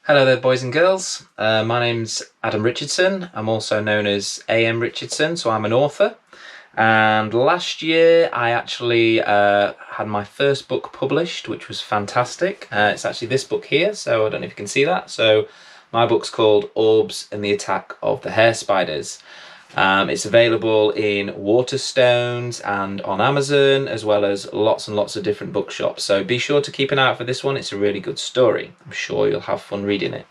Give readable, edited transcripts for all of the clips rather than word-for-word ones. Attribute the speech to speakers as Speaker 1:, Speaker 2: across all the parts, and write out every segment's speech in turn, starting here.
Speaker 1: Hello there, boys and girls. My name's Adam Richardson. I'm also known as AM Richardson, so I'm an author. And last year I actually had my first book published, which was fantastic. It's actually this book here, so I don't know if you can see that. So my book's called Orbs and the Attack of the Hair Spiders. It's available in Waterstones and on Amazon, as well as lots and lots of different bookshops. So be sure to keep an eye out for this one. It's a really good story. I'm sure you'll have fun reading it.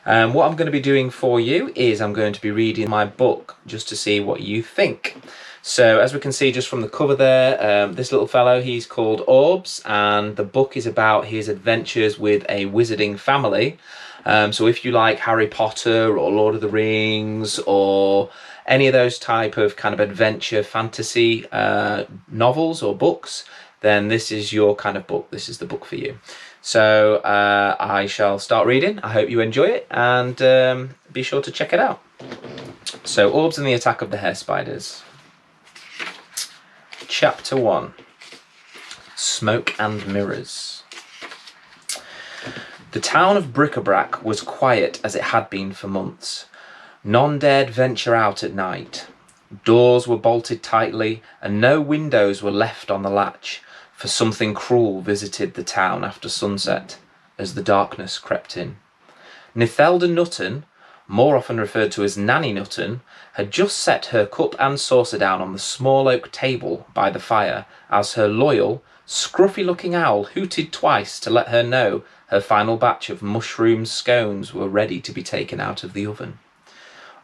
Speaker 1: What I'm going to be doing for you is I'm going to be reading my book just to see what you think. So as we can see just from the cover there, this little fellow, he's called Orbs, and the book is about his adventures with a wizarding family. So if you like Harry Potter or Lord of the Rings or any of those type of kind of adventure fantasy novels or books, then this is your kind of book. This is the book for you. So I shall start reading. I hope you enjoy it, and be sure to check it out. So Orbs and the Attack of the Hair Spiders. Chapter 1. Smoke and Mirrors. The town of Bric-a-Brac was quiet as it had been for months. None dared venture out at night. Doors were bolted tightly, and no windows were left on the latch, for something cruel visited the town after sunset, as the darkness crept in. Nithelda Nutton, more often referred to as Nanny Nutton, had just set her cup and saucer down on the small oak table by the fire as her loyal, scruffy-looking owl hooted twice to let her know her final batch of mushroom scones were ready to be taken out of the oven.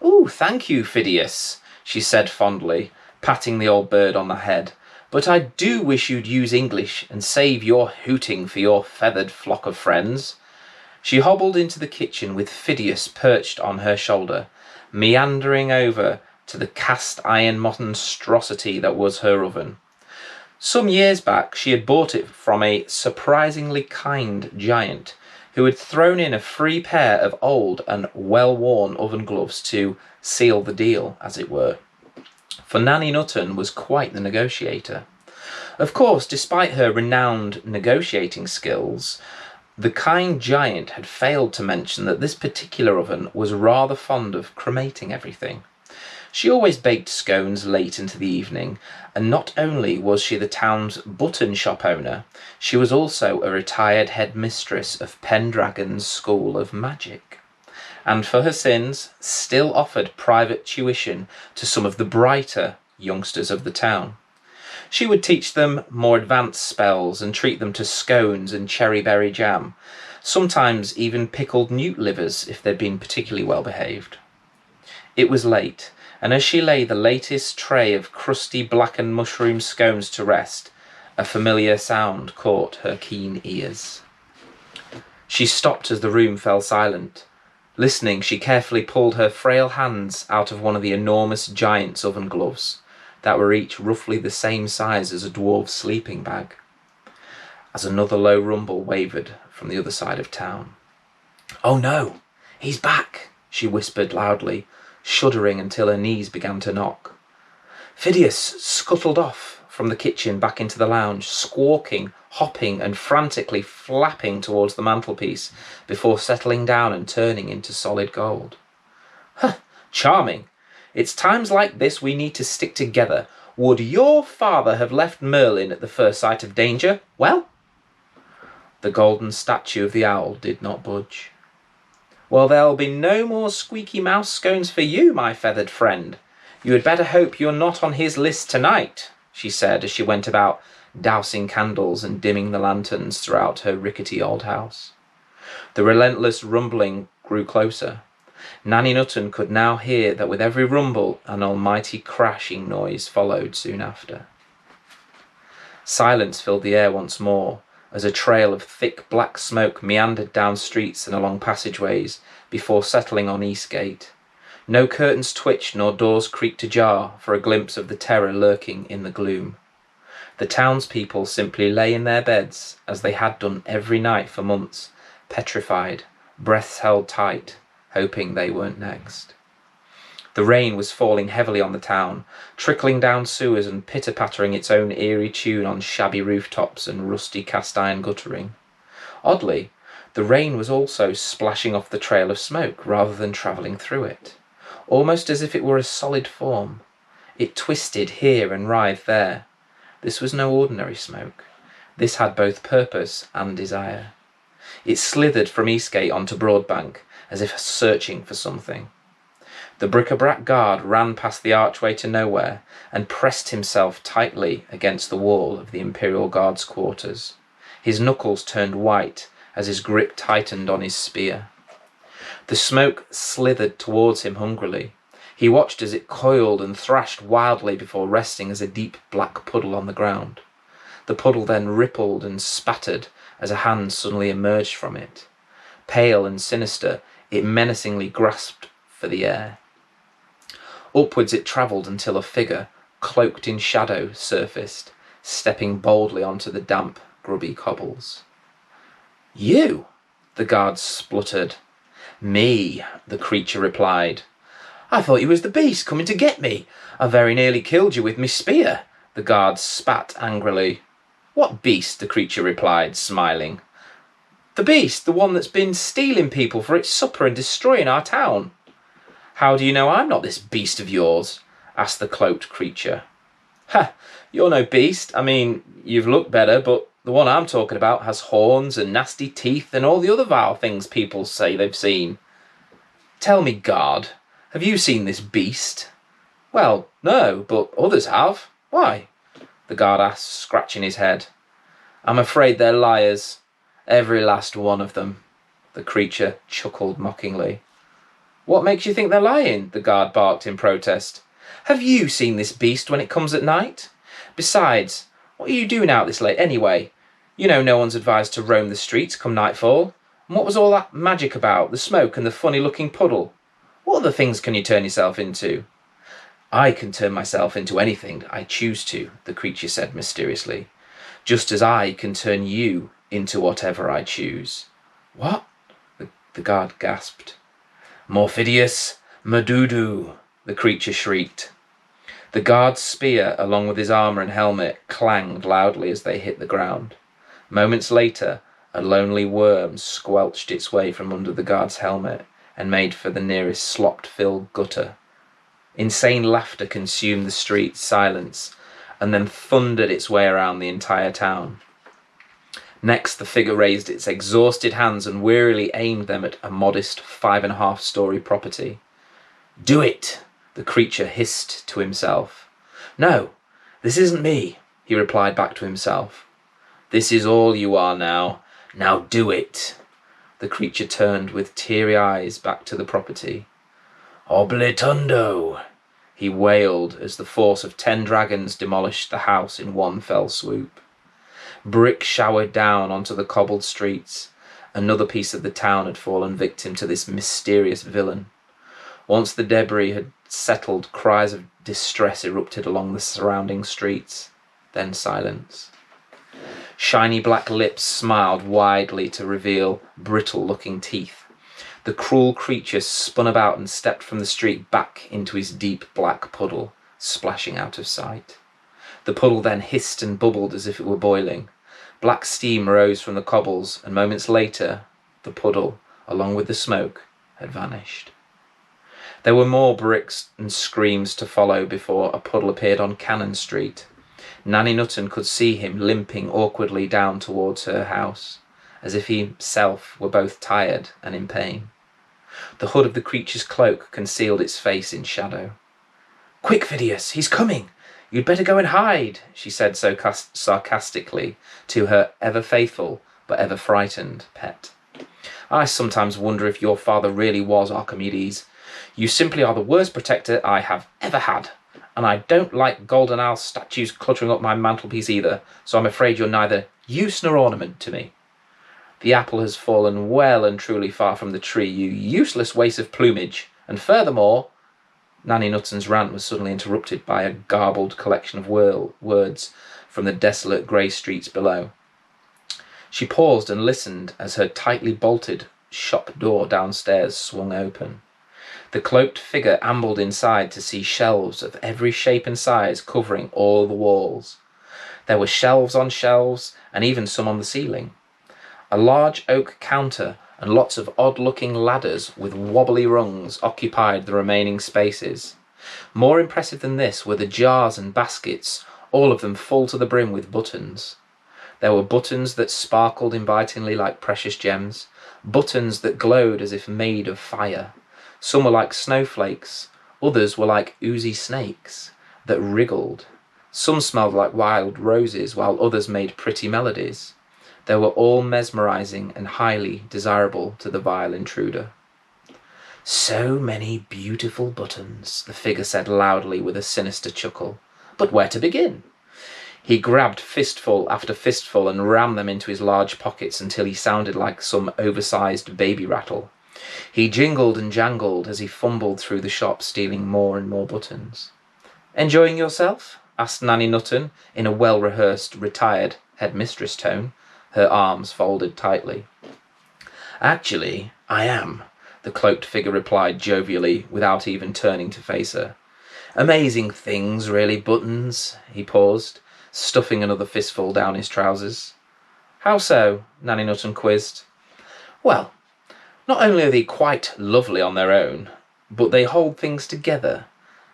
Speaker 1: "Oh, thank you, Phidias," she said fondly, patting the old bird on the head, "but I do wish you'd use English and save your hooting for your feathered flock of friends." She hobbled into the kitchen with Phidias perched on her shoulder, meandering over to the cast-iron monstrosity that was her oven. Some years back she had bought it from a surprisingly kind giant, who had thrown in a free pair of old and well-worn oven gloves to seal the deal, as it were. For Nanny Nutton was quite the negotiator. Of course, despite her renowned negotiating skills, the kind giant had failed to mention that this particular oven was rather fond of cremating everything. She always baked scones late into the evening, and not only was she the town's button shop owner, she was also a retired headmistress of Pendragon's School of Magic, and for her sins still offered private tuition to some of the brighter youngsters of the town. She would teach them more advanced spells and treat them to scones and cherry-berry jam, sometimes even pickled newt livers if they'd been particularly well behaved. It was late, and as she lay the latest tray of crusty blackened mushroom scones to rest, a familiar sound caught her keen ears. She stopped as the room fell silent. Listening, she carefully pulled her frail hands out of one of the enormous giant's oven gloves, that were each roughly the same size as a dwarf's sleeping bag, as another low rumble wavered from the other side of town. "Oh no, he's back," she whispered loudly, shuddering until her knees began to knock. Phidias scuttled off from the kitchen back into the lounge, squawking, hopping and frantically flapping towards the mantelpiece before settling down and turning into solid gold. "Huh, charming. It's times like this we need to stick together. Would your father have left Merlin at the first sight of danger? Well?" The golden statue of the owl did not budge. "Well, there'll be no more squeaky mouse scones for you, my feathered friend. You had better hope you're not on his list tonight," she said as she went about dousing candles and dimming the lanterns throughout her rickety old house. The relentless rumbling grew closer. Nanny Nutton could now hear that with every rumble an almighty crashing noise followed soon after. Silence filled the air once more, as a trail of thick black smoke meandered down streets and along passageways before settling on Eastgate. No curtains twitched nor doors creaked ajar for a glimpse of the terror lurking in the gloom. The townspeople simply lay in their beds, as they had done every night for months, petrified, breaths held tight, hoping they weren't next. The rain was falling heavily on the town, trickling down sewers and pitter-pattering its own eerie tune on shabby rooftops and rusty cast-iron guttering. Oddly, The rain was also splashing off the trail of smoke rather than travelling through it, almost as if it were a solid form. It twisted here and writhed there. This was no ordinary smoke. This had both purpose and desire. It slithered from Eastgate onto Broadbank, as if searching for something. The bric-a-brac guard ran past the archway to nowhere and pressed himself tightly against the wall of the Imperial Guard's quarters. His knuckles turned white as his grip tightened on his spear. The smoke slithered towards him hungrily. He watched as it coiled and thrashed wildly before resting as a deep black puddle on the ground. The puddle then rippled and spattered as a hand suddenly emerged from it. Pale and sinister, it menacingly grasped for the air. Upwards it travelled until a figure, cloaked in shadow, surfaced, stepping boldly onto the damp, grubby cobbles. "You?" the guard spluttered. "Me," the creature replied. "I thought you was the beast coming to get me. I very nearly killed you with me spear." The guard spat angrily. "What beast?" the creature replied, smiling. "The beast, the one that's been stealing people for its supper and destroying our town." "How do you know I'm not this beast of yours?" asked the cloaked creature. "Ha, you're no beast. I mean, you've looked better, but the one I'm talking about has horns and nasty teeth and all the other vile things people say they've seen." "Tell me, guard, have you seen this beast?" "Well, no, but others have. Why?" the guard asked, scratching his head. "I'm afraid they're liars. Every last one of them." The creature chuckled mockingly. "What makes you think they're lying?" the guard barked in protest. "Have you seen this beast when it comes at night? Besides, what are you doing out this late anyway? You know no one's advised to roam the streets come nightfall. And what was all that magic about, the smoke and the funny-looking puddle? What other things can you turn yourself into?" "I can turn myself into anything I choose to," the creature said mysteriously, "just as I can turn you into whatever I choose." "What?" the guard gasped. "Morphidius Madudu," the creature shrieked. The guard's spear, along with his armour and helmet, clanged loudly as they hit the ground. Moments later, a lonely worm squelched its way from under the guard's helmet and made for the nearest slop-filled gutter. Insane laughter consumed the street's silence and then thundered its way around the entire town. Next, the figure raised its exhausted hands and wearily aimed them at a modest 5.5-story property. "Do it," the creature hissed to himself. "No, this isn't me," he replied back to himself. "This is all you are now. Now do it." The creature turned with teary eyes back to the property. "Oblitundo," he wailed as the force of 10 dragons demolished the house in one fell swoop. Brick showered down onto the cobbled streets. Another piece of the town had fallen victim to this mysterious villain. Once the debris had settled, cries of distress erupted along the surrounding streets. Then silence. Shiny black lips smiled widely to reveal brittle-looking teeth. The cruel creature spun about and stepped from the street back into his deep black puddle, splashing out of sight. The puddle then hissed and bubbled as if it were boiling. Black steam rose from the cobbles, and moments later, the puddle, along with the smoke, had vanished. There were more bricks and screams to follow before a puddle appeared on Cannon Street. Nanny Nutten could see him limping awkwardly down towards her house, as if he himself were both tired and in pain. The hood of the creature's cloak concealed its face in shadow. "Quick, Phidias, he's coming! You'd better go and hide," she said so sarcastically to her ever-faithful but ever-frightened pet. "I sometimes wonder if your father really was Archimedes. You simply are the worst protector I have ever had, and I don't like golden owl statues cluttering up my mantelpiece either, so I'm afraid you're neither use nor ornament to me. The apple has fallen well and truly far from the tree, you useless waste of plumage, and furthermore—" Nanny Nutten's rant was suddenly interrupted by a garbled collection of words from the desolate grey streets below. She paused and listened as her tightly bolted shop door downstairs swung open. The cloaked figure ambled inside to see shelves of every shape and size covering all the walls. There were shelves on shelves, and even some on the ceiling. A large oak counter and lots of odd-looking ladders with wobbly rungs occupied the remaining spaces. More impressive than this were the jars and baskets, all of them full to the brim with buttons. There were buttons that sparkled invitingly like precious gems, buttons that glowed as if made of fire. Some were like snowflakes, others were like oozy snakes that wriggled. Some smelled like wild roses, while others made pretty melodies. They were all mesmerizing and highly desirable to the vile intruder. "So many beautiful buttons," the figure said loudly with a sinister chuckle. "But where to begin?" He grabbed fistful after fistful and rammed them into his large pockets until he sounded like some oversized baby rattle. He jingled and jangled as he fumbled through the shop, stealing more and more buttons. "Enjoying yourself?" asked Nanny Nutten in a well-rehearsed, retired headmistress tone, her arms folded tightly. "Actually, I am," the cloaked figure replied jovially, without even turning to face her. "Amazing things, really, buttons." He paused, stuffing another fistful down his trousers. "How so?" Nanny Nutten quizzed. "Well, not only are they quite lovely on their own, but they hold things together.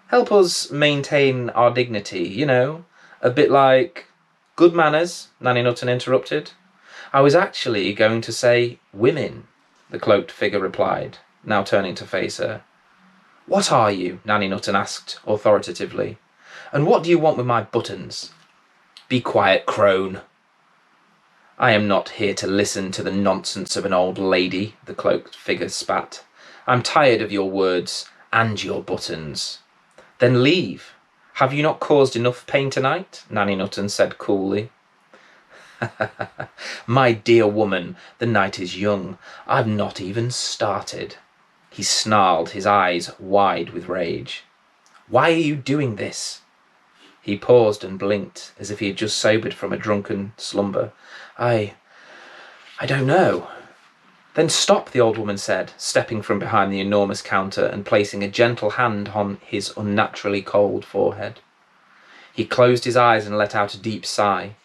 Speaker 1: Help us maintain our dignity, you know, a bit like—" "Good manners," Nanny Nutten interrupted. "I was actually going to say women," the cloaked figure replied, now turning to face her. "What are you?" Nanny Nutten asked authoritatively. "And what do you want with my buttons?" "Be quiet, crone." "I am not here to listen to the nonsense of an old lady," the cloaked figure spat. "I'm tired of your words and your buttons." "Then leave. Have you not caused enough pain tonight?" Nanny Nutten said coolly. "My dear woman, the night is young. I've not even started." He snarled, his eyes wide with rage. "Why are you doing this?" He paused and blinked, as if he had just sobered from a drunken slumber. I don't know." "Then stop," the old woman said, stepping from behind the enormous counter and placing a gentle hand on his unnaturally cold forehead. He closed his eyes and let out a deep sigh.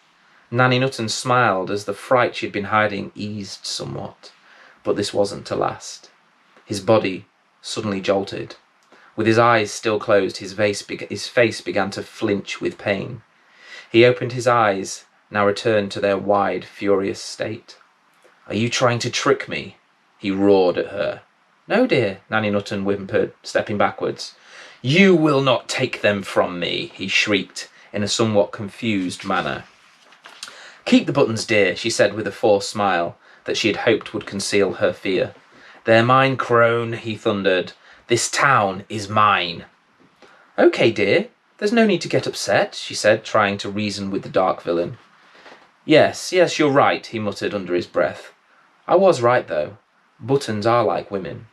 Speaker 1: Nanny Nutten smiled as the fright she'd been hiding eased somewhat, but this wasn't to last. His body suddenly jolted. With his eyes still closed, his face began to flinch with pain. He opened his eyes, now returned to their wide, furious state. "Are you trying to trick me?" he roared at her. "No, dear," Nanny Nutten whimpered, stepping backwards. "You will not take them from me," he shrieked in a somewhat confused manner. "Keep the buttons, dear," she said with a forced smile that she had hoped would conceal her fear. "They're mine, crone," he thundered. "This town is mine." "Okay, dear, there's no need to get upset," she said, trying to reason with the dark villain. Yes, you're right," he muttered under his breath. "I was right, though. Buttons are like women.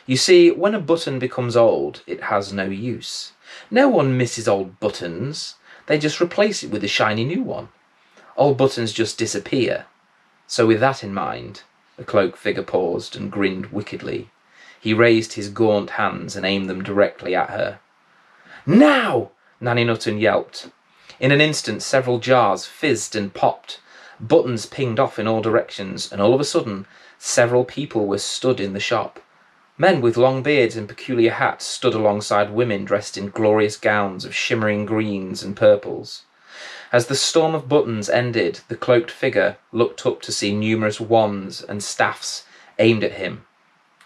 Speaker 1: You see, when a button becomes old, it has no use. No one misses old buttons. They just replace it with a shiny new one. Old buttons just disappear. So with that in mind," the cloaked figure paused and grinned wickedly. He raised his gaunt hands and aimed them directly at her. "Now!" Nanny Nutten yelped. In an instant, several jars fizzed and popped. Buttons pinged off in all directions, and all of a sudden, several people were stood in the shop. Men with long beards and peculiar hats stood alongside women dressed in glorious gowns of shimmering greens and purples. As the storm of buttons ended, the cloaked figure looked up to see numerous wands and staffs aimed at him.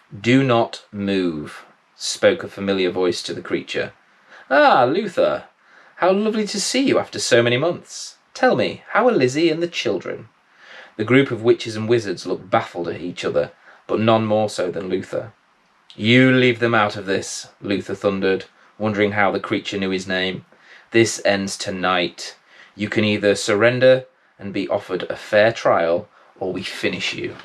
Speaker 1: "Do not move," spoke a familiar voice to the creature. "Ah, Luther! How lovely to see you after so many months. Tell me, how are Lizzie and the children?" The group of witches and wizards looked baffled at each other, but none more so than Luther. "You leave them out of this," Luther thundered, wondering how the creature knew his name. "This ends tonight. You can either surrender and be offered a fair trial, or we finish you."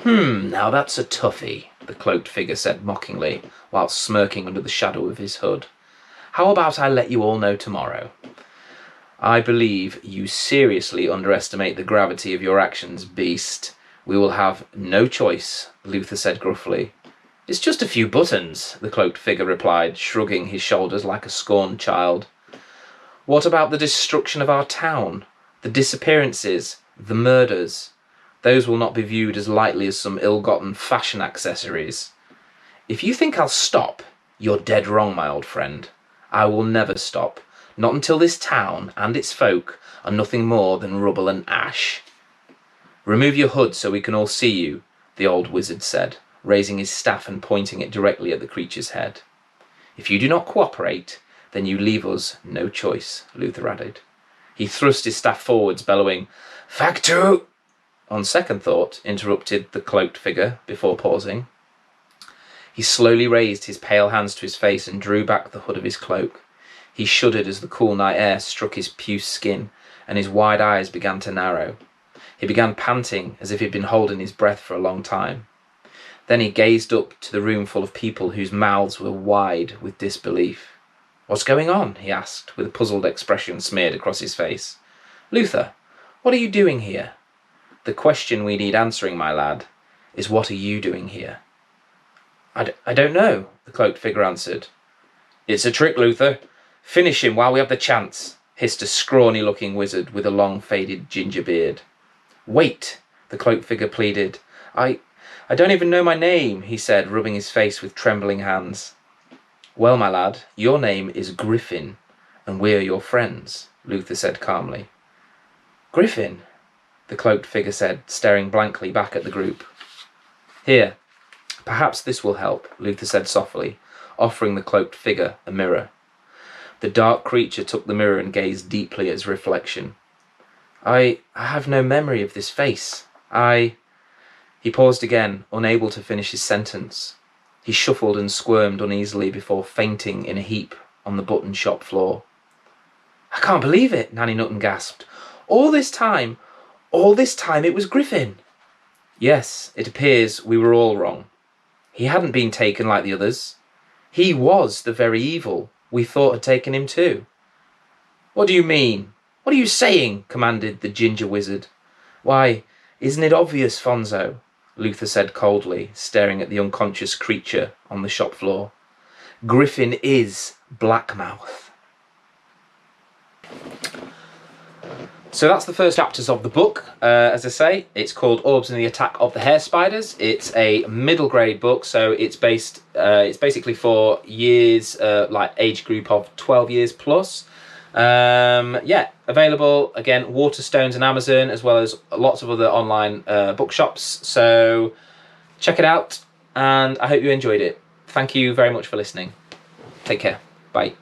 Speaker 1: Now that's a toughie," the cloaked figure said mockingly, while smirking under the shadow of his hood. "How about I let you all know tomorrow?" "I believe you seriously underestimate the gravity of your actions, beast. We will have no choice," Luther said gruffly. "It's just a few buttons," the cloaked figure replied, shrugging his shoulders like a scorned child. "What about the destruction of our town, the disappearances, the murders? Those will not be viewed as lightly as some ill-gotten fashion accessories. If you think I'll stop, you're dead wrong, my old friend. I will never stop, not until this town and its folk are nothing more than rubble and ash. Remove your hood so we can all see you, the old wizard said, raising his staff and pointing it directly at the creature's head. If you do not cooperate, then you leave us no choice, Luther added. He thrust his staff forwards, bellowing, "Factu!" On second thought, interrupted the cloaked figure before pausing. He slowly raised his pale hands to his face and drew back the hood of his cloak. He shuddered as the cool night air struck his puce skin, and his wide eyes began to narrow. He began panting as if he'd been holding his breath for a long time. Then he gazed up to the room full of people whose mouths were wide with disbelief. "What's going on?" he asked, with a puzzled expression smeared across his face. "Luther, what are you doing here?" "The question we need answering, my lad, is what are you doing here?" I don't know," the cloaked figure answered. "It's a trick, Luther. Finish him while we have the chance," hissed a scrawny-looking wizard with a long faded ginger beard. "Wait," the cloaked figure pleaded. I don't even know my name," he said, rubbing his face with trembling hands. "Well, my lad, your name is Griffin, and we're your friends," Luther said calmly. "Griffin?" the cloaked figure said, staring blankly back at the group. "Here, perhaps this will help," Luther said softly, offering the cloaked figure a mirror. The dark creature took the mirror and gazed deeply at its reflection. I have no memory of this face. He paused again, unable to finish his sentence. He shuffled and squirmed uneasily before fainting in a heap on the button shop floor. "I can't believe it," Nanny Nutten gasped. All this time it was Griffin." "Yes, it appears we were all wrong. He hadn't been taken like the others. He was the very evil we thought had taken him too." "What do you mean? What are you saying?" commanded the ginger wizard. "Why, isn't it obvious, Fonzo?" Luther said coldly, staring at the unconscious creature on the shop floor. "Griffin is Blackmouth." So that's the first chapters of the book. As I say, it's called Orbs and the Attack of the Hair Spiders. It's a middle grade book, so it's basically for years, like age group of 12 years plus. Yeah, available again, Waterstones and Amazon, as well as lots of other online bookshops. So check it out, and I hope you enjoyed it. Thank you very much for listening. Take care. Bye.